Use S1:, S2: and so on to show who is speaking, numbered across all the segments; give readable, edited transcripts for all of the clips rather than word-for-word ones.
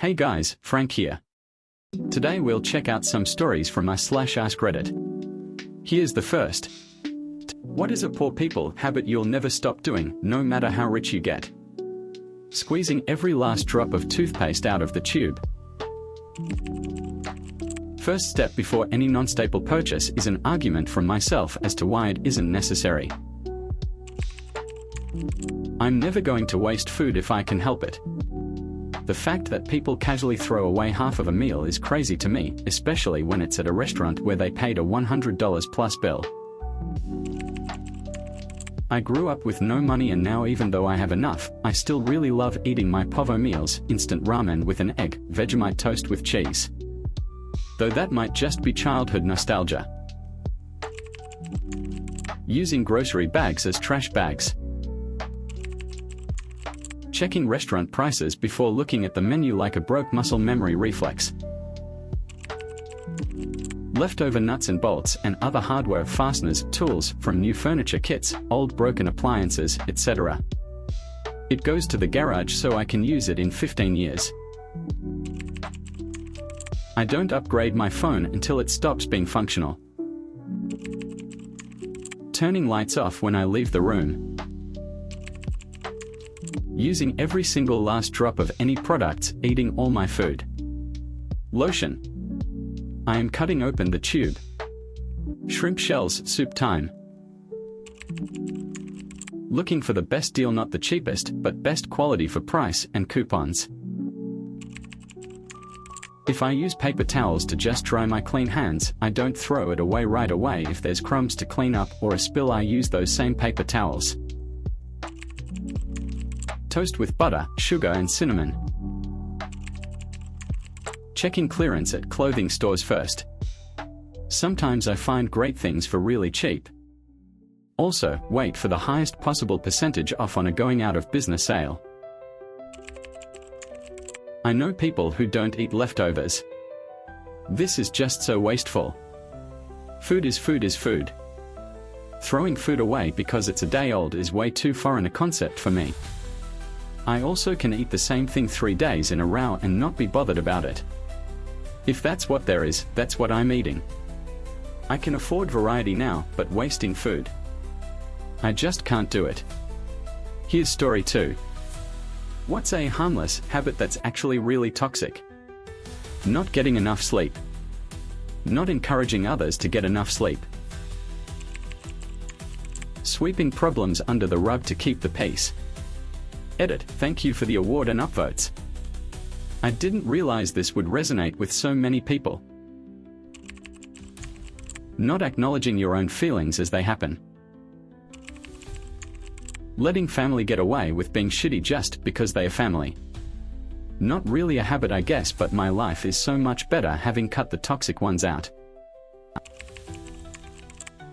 S1: Hey guys, Frank here. Today we'll check out some stories from /AskReddit. Here's the first. What is a poor people habit you'll never stop doing, no matter how rich you get? Squeezing every last drop of toothpaste out of the tube. First step before any non-staple purchase is an argument from myself as to why it isn't necessary. I'm never going to waste food if I can help it. The fact that people casually throw away half of a meal is crazy to me, especially when it's at a restaurant where they paid a $100 plus bill. I grew up with no money, and now even though I have enough, I still really love eating my povo meals, instant ramen with an egg, Vegemite toast with cheese. Though that might just be childhood nostalgia. Using grocery bags as trash bags. Checking restaurant prices before looking at the menu like a broke muscle memory reflex. Leftover nuts and bolts and other hardware, fasteners, tools from new furniture kits, old broken appliances, etc. It goes to the garage so I can use it in 15 years. I don't upgrade my phone until it stops being functional. Turning lights off when I leave the room. Using every single last drop of any products, eating all my food. Lotion. I am cutting open the tube. Shrimp shells, soup time. Looking for the best deal, not the cheapest, but best quality for price and coupons. If I use paper towels to just dry my clean hands, I don't throw it away right away. If there's crumbs to clean up or a spill, I use those same paper towels. Toast with butter, sugar and cinnamon. Checking clearance at clothing stores first. Sometimes I find great things for really cheap. Also, wait for the highest possible percentage off on a going out of business sale. I know people who don't eat leftovers. This is just so wasteful. Food is food is food. Throwing food away because it's a day old is way too foreign a concept for me. I also can eat the same thing 3 days in a row and not be bothered about it. If that's what there is, that's what I'm eating. I can afford variety now, but wasting food, I just can't do it. Here's story 2. What's a harmless habit that's actually really toxic? Not getting enough sleep. Not encouraging others to get enough sleep. Sweeping problems under the rug to keep the peace. Edit, thank you for the award and upvotes. I didn't realize this would resonate with so many people. Not acknowledging your own feelings as they happen. Letting family get away with being shitty just because they are family. Not really a habit, I guess, but my life is so much better having cut the toxic ones out.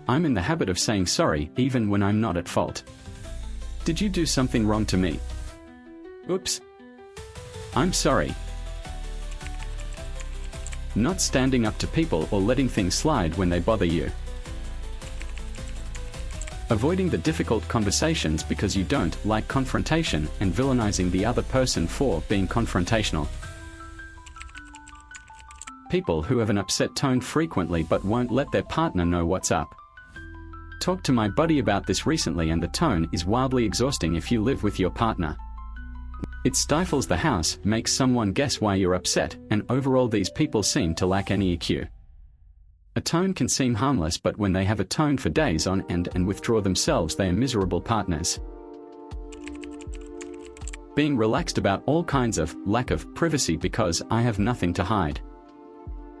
S1: I'm in the habit of saying sorry even when I'm not at fault. Did you do something wrong to me? Oops. I'm sorry. Not standing up to people or letting things slide when they bother you. Avoiding the difficult conversations because you don't like confrontation and villainizing the other person for being confrontational. People who have an upset tone frequently but won't let their partner know what's up. Talked to my buddy about this recently, and the tone is wildly exhausting if you live with your partner. It stifles the house, makes someone guess why you're upset, and overall these people seem to lack any EQ. A tone can seem harmless, but when they have a tone for days on end and withdraw themselves, they are miserable partners. Being relaxed about all kinds of lack of privacy because I have nothing to hide.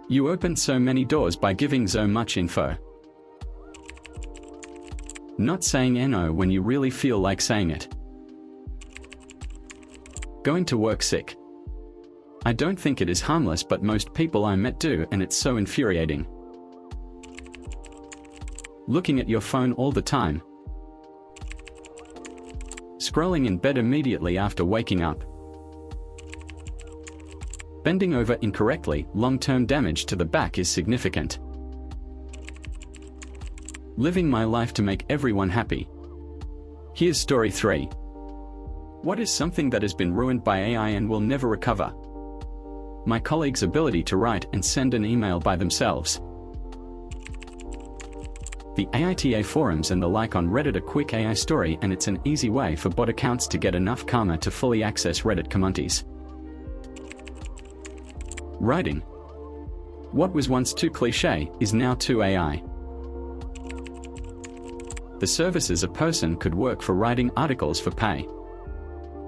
S1: You open so many doors by giving so much info. Not saying no when you really feel like saying it. Going to work sick. I don't think it is harmless, but most people I met do, and it's so infuriating. Looking at your phone all the time. Scrolling in bed immediately after waking up. Bending over incorrectly, long-term damage to the back is significant. Living my life to make everyone happy. Here's story 3. What is something that has been ruined by AI and will never recover? My colleagues' ability to write and send an email by themselves. The AITA forums and the like on Reddit. A quick AI story, and it's an easy way for bot accounts to get enough karma to fully access Reddit communities. Writing. What was once too cliché is now too AI. The services a person could work for writing articles for pay.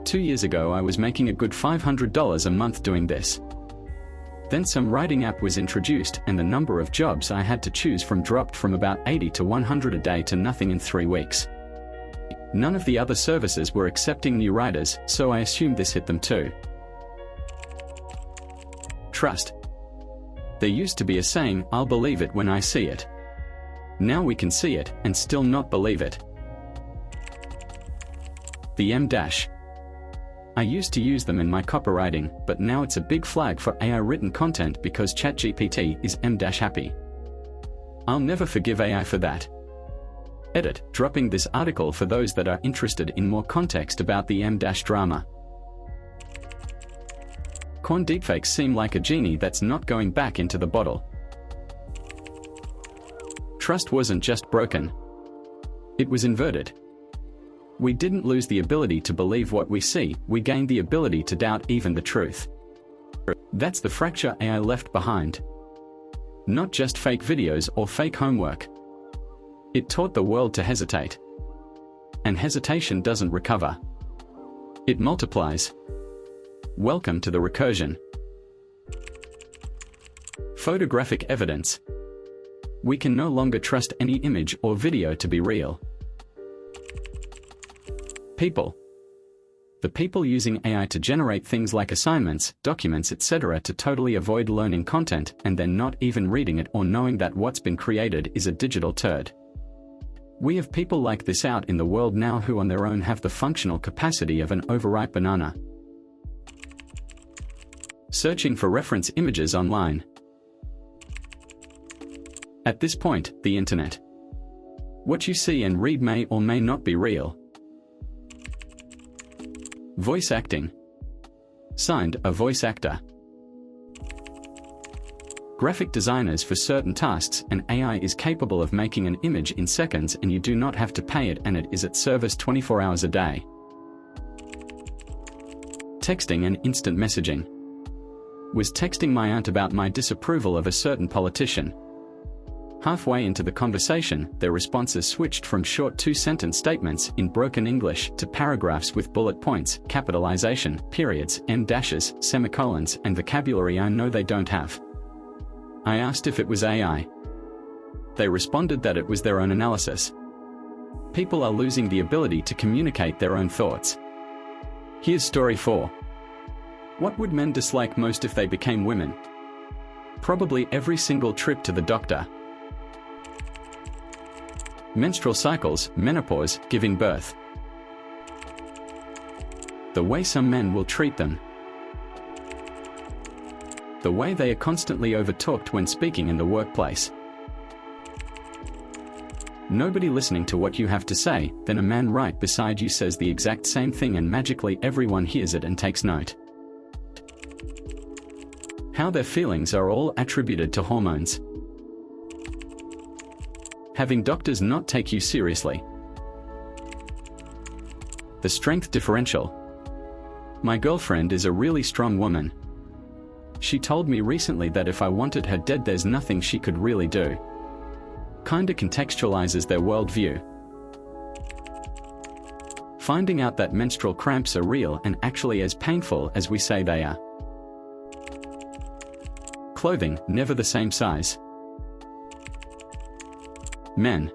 S1: 2 years ago I was making a good $500 a month doing this. Then some writing app was introduced and the number of jobs I had to choose from dropped from about 80 to 100 a day to nothing in 3 weeks. None of the other services were accepting new writers, so I assumed this hit them too. Trust. There used to be a saying, "I'll believe it when I see it." Now we can see it and still not believe it. The M-. I used to use them in my copywriting, but now it's a big flag for AI written content because ChatGPT is M-happy. I'll never forgive AI for that. Edit, dropping this article for those that are interested in more context about the M- drama. Corn deepfakes seem like a genie that's not going back into the bottle. Trust wasn't just broken. It was inverted. We didn't lose the ability to believe what we see, we gained the ability to doubt even the truth. That's the fracture AI left behind. Not just fake videos or fake homework. It taught the world to hesitate. And hesitation doesn't recover. It multiplies. Welcome to the recursion. Photographic evidence. We can no longer trust any image or video to be real. People. The people using AI to generate things like assignments, documents, etc. to totally avoid learning content and then not even reading it or knowing that what's been created is a digital turd. We have people like this out in the world now who on their own have the functional capacity of an overripe banana. Searching for reference images online. At this point, the internet. What you see and read may or may not be real. Voice acting. Signed, a voice actor. Graphic designers for certain tasks, and AI is capable of making an image in seconds and you do not have to pay it and it is at service 24 hours a day. Texting and instant messaging. Was texting my aunt about my disapproval of a certain politician. Halfway into the conversation, their responses switched from short 2-sentence statements in broken English to paragraphs with bullet points, capitalization, periods, em-dashes, semicolons, and vocabulary I know they don't have. I asked if it was AI. They responded that it was their own analysis. People are losing the ability to communicate their own thoughts. Here's story 4. What would men dislike most if they became women? Probably every single trip to the doctor. Menstrual cycles, menopause, giving birth. The way some men will treat them. The way they are constantly overtalked when speaking in the workplace. Nobody listening to what you have to say, then a man right beside you says the exact same thing and magically everyone hears it and takes note. How their feelings are all attributed to hormones. Having doctors not take you seriously. The strength differential. My girlfriend is a really strong woman. She told me recently that if I wanted her dead there's nothing she could really do. Kinda contextualizes their worldview. Finding out that menstrual cramps are real and actually as painful as we say they are. Clothing, never the same size. Men.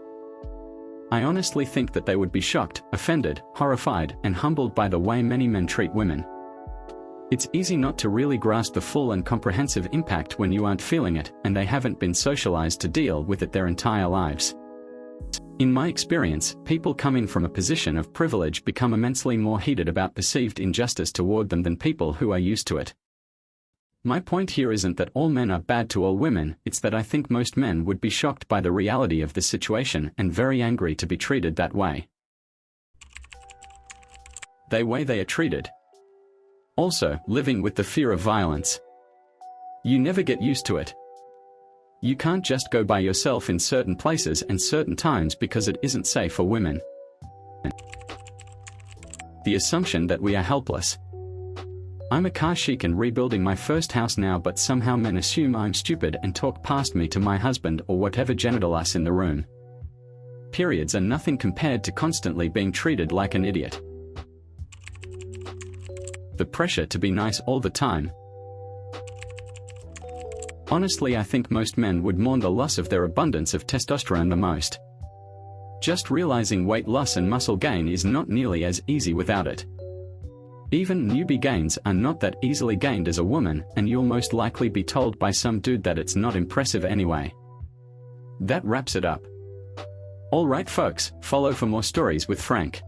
S1: I honestly think that they would be shocked, offended, horrified, and humbled by the way many men treat women. It's easy not to really grasp the full and comprehensive impact when you aren't feeling it, and they haven't been socialized to deal with it their entire lives. In my experience, people coming from a position of privilege become immensely more heated about perceived injustice toward them than people who are used to it. My point here isn't that all men are bad to all women, it's that I think most men would be shocked by the reality of the situation and very angry to be treated that way. The way they are treated. Also, living with the fear of violence. You never get used to it. You can't just go by yourself in certain places and certain times because it isn't safe for women. The assumption that we are helpless. I'm a car chic and rebuilding my first house now, but somehow men assume I'm stupid and talk past me to my husband or whatever genital us in the room. Periods are nothing compared to constantly being treated like an idiot. The pressure to be nice all the time. Honestly, I think most men would mourn the loss of their abundance of testosterone the most. Just realizing weight loss and muscle gain is not nearly as easy without it. Even newbie gains are not that easily gained as a woman, and you'll most likely be told by some dude that it's not impressive anyway. That wraps it up. Alright folks, follow for more stories with Frank.